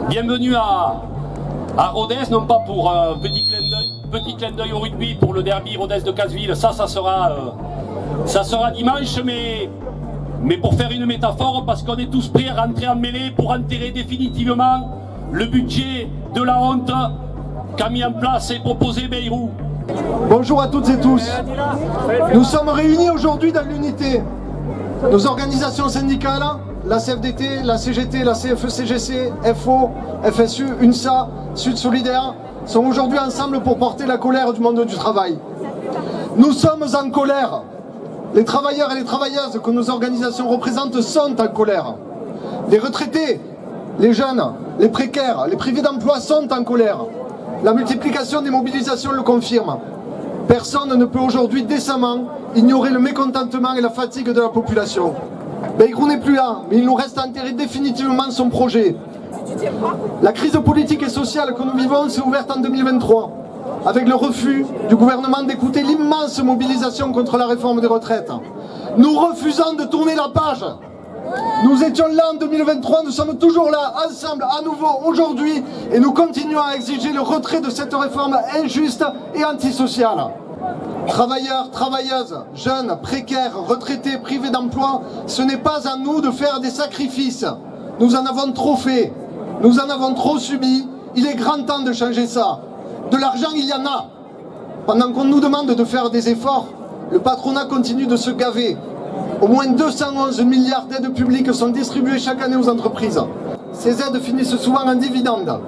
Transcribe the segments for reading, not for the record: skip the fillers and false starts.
Bienvenue à Rodez, non pas pour un petit clin d'œil au rugby pour le derby Rodez de Casseville, ça sera dimanche, mais pour faire une métaphore, parce qu'on est tous prêts à rentrer en mêlée pour enterrer définitivement le budget de la honte qu'a mis en place et proposé Bayrou. Bonjour à toutes et tous. Nous sommes réunis aujourd'hui dans l'unité. Nos organisations syndicales, la CFDT, la CGT, la CFE-CGC, FO, FSU, UNSA, Sud Solidaire, sont aujourd'hui ensemble pour porter la colère du monde du travail. Nous sommes en colère. Les travailleurs et les travailleuses que nos organisations représentent sont en colère. Les retraités, les jeunes, les précaires, les privés d'emploi sont en colère. La multiplication des mobilisations le confirme. Personne ne peut aujourd'hui décemment ignorer le mécontentement et la fatigue de la population. Bayrou n'est plus là, mais il nous reste à enterrer définitivement son projet. La crise politique et sociale que nous vivons s'est ouverte en 2023, avec le refus du gouvernement d'écouter l'immense mobilisation contre la réforme des retraites. Nous refusons de tourner la page. Nous étions là en 2023, nous sommes toujours là, ensemble, à nouveau, aujourd'hui, et nous continuons à exiger le retrait de cette réforme injuste et antisociale. Travailleurs, travailleuses, jeunes, précaires, retraités, privés d'emploi, ce n'est pas à nous de faire des sacrifices. Nous en avons trop fait, nous en avons trop subi, il est grand temps de changer ça. De l'argent, il y en a. Pendant qu'on nous demande de faire des efforts, le patronat continue de se gaver. Au moins 211 milliards d'aides publiques sont distribuées chaque année aux entreprises. Ces aides finissent souvent en dividendes.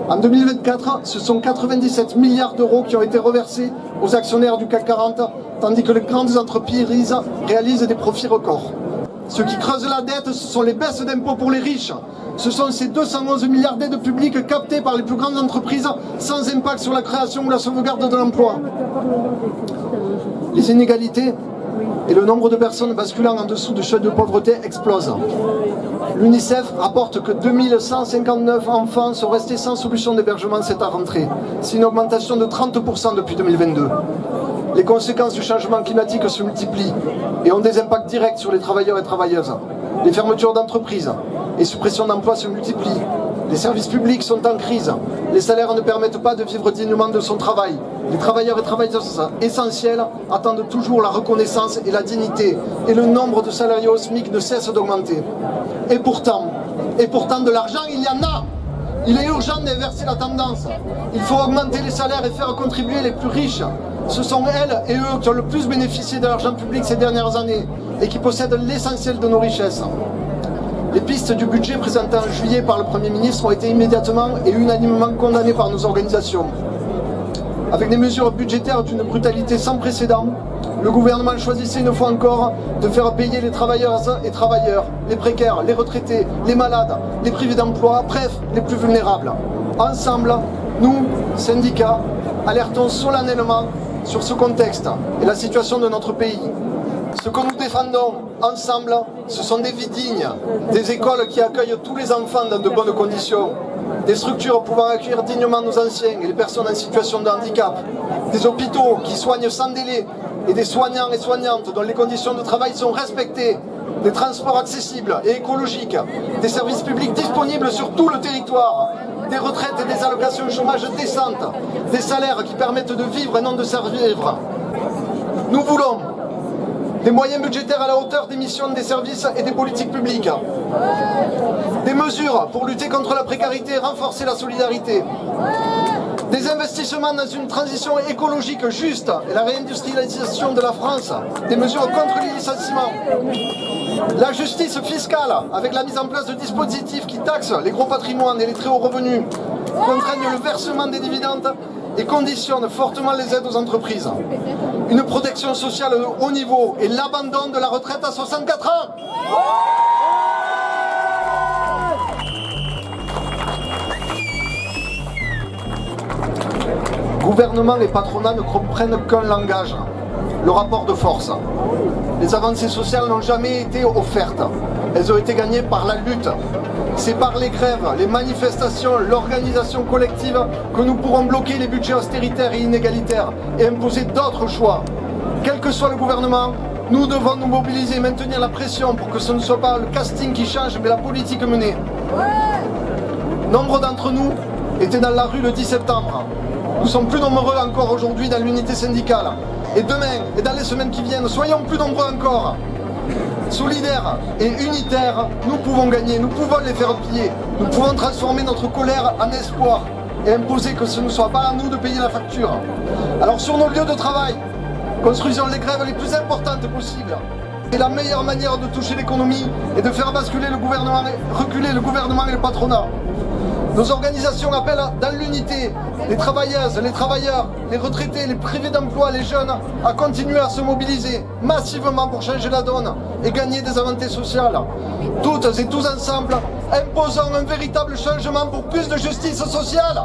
En 2024, ce sont 97 milliards d'euros qui ont été reversés aux actionnaires du CAC 40, tandis que les grandes entreprises réalisent des profits records. Ce qui creuse la dette, ce sont les baisses d'impôts pour les riches. Ce sont ces 211 milliards d'aides publiques captées par les plus grandes entreprises sans impact sur la création ou la sauvegarde de l'emploi. Les inégalités et le nombre de personnes basculant en dessous du seuil de pauvreté explosent. L'UNICEF rapporte que 2159 enfants sont restés sans solution d'hébergement cette rentrée. C'est une augmentation de 30% depuis 2022. Les conséquences du changement climatique se multiplient et ont des impacts directs sur les travailleurs et travailleuses. Les fermetures d'entreprises et suppressions d'emplois se multiplient. Les services publics sont en crise. Les salaires ne permettent pas de vivre dignement de son travail. Les travailleurs et travailleuses essentiels attendent toujours la reconnaissance et la dignité. Et le nombre de salariés au SMIC ne cesse d'augmenter. Et pourtant, de l'argent, il y en a. Il est urgent d'inverser la tendance. Il faut augmenter les salaires et faire contribuer les plus riches. Ce sont elles et eux qui ont le plus bénéficié de l'argent public ces dernières années et qui possèdent l'essentiel de nos richesses. Les pistes du budget présentées en juillet par le Premier ministre ont été immédiatement et unanimement condamnées par nos organisations. Avec des mesures budgétaires d'une brutalité sans précédent, le gouvernement choisissait une fois encore de faire payer les travailleuses et travailleurs, les précaires, les retraités, les malades, les privés d'emploi, bref, les plus vulnérables. Ensemble, nous, syndicats, alertons solennellement sur ce contexte et la situation de notre pays. Ce que nous défendons ensemble, ce sont des vies dignes, des écoles qui accueillent tous les enfants dans de bonnes conditions, des structures pouvant accueillir dignement nos anciens et les personnes en situation de handicap, des hôpitaux qui soignent sans délai et des soignants et soignantes dont les conditions de travail sont respectées, des transports accessibles et écologiques, des services publics disponibles sur tout le territoire, des retraites et des allocations chômage décentes, des salaires qui permettent de vivre et non de survivre. Nous voulons des moyens budgétaires à la hauteur des missions des services et des politiques publiques. Des mesures pour lutter contre la précarité et renforcer la solidarité. Des investissements dans une transition écologique juste et la réindustrialisation de la France. Des mesures contre les licenciements. La justice fiscale, avec la mise en place de dispositifs qui taxent les gros patrimoines et les très hauts revenus, contraignent le versement des dividendes et conditionnent fortement les aides aux entreprises. Une protection sociale de haut niveau et l'abandon de la retraite à 64 ans. Gouvernement et patronat ne comprennent qu'un langage, le rapport de force. Les avancées sociales n'ont jamais été offertes, elles ont été gagnées par la lutte. C'est par les grèves, les manifestations, l'organisation collective que nous pourrons bloquer les budgets austéritaires et inégalitaires et imposer d'autres choix. Quel que soit le gouvernement, nous devons nous mobiliser et maintenir la pression pour que ce ne soit pas le casting qui change, mais la politique menée. Nombre d'entre nous étaient dans la rue le 10 septembre. Nous sommes plus nombreux encore aujourd'hui dans l'unité syndicale. Et demain, et dans les semaines qui viennent, soyons plus nombreux encore. Solidaires et unitaires, nous pouvons gagner, nous pouvons les faire plier. Nous pouvons transformer notre colère en espoir et imposer que ce ne soit pas à nous de payer la facture. Alors sur nos lieux de travail, construisons les grèves les plus importantes possibles. C'est la meilleure manière de toucher l'économie et de faire basculer le gouvernement, reculer le gouvernement et le patronat. Nos organisations appellent dans l'unité les travailleuses, les travailleurs, les retraités, les privés d'emploi, les jeunes à continuer à se mobiliser massivement pour changer la donne et gagner des avancées sociales. Toutes et tous ensemble, imposons un véritable changement pour plus de justice sociale.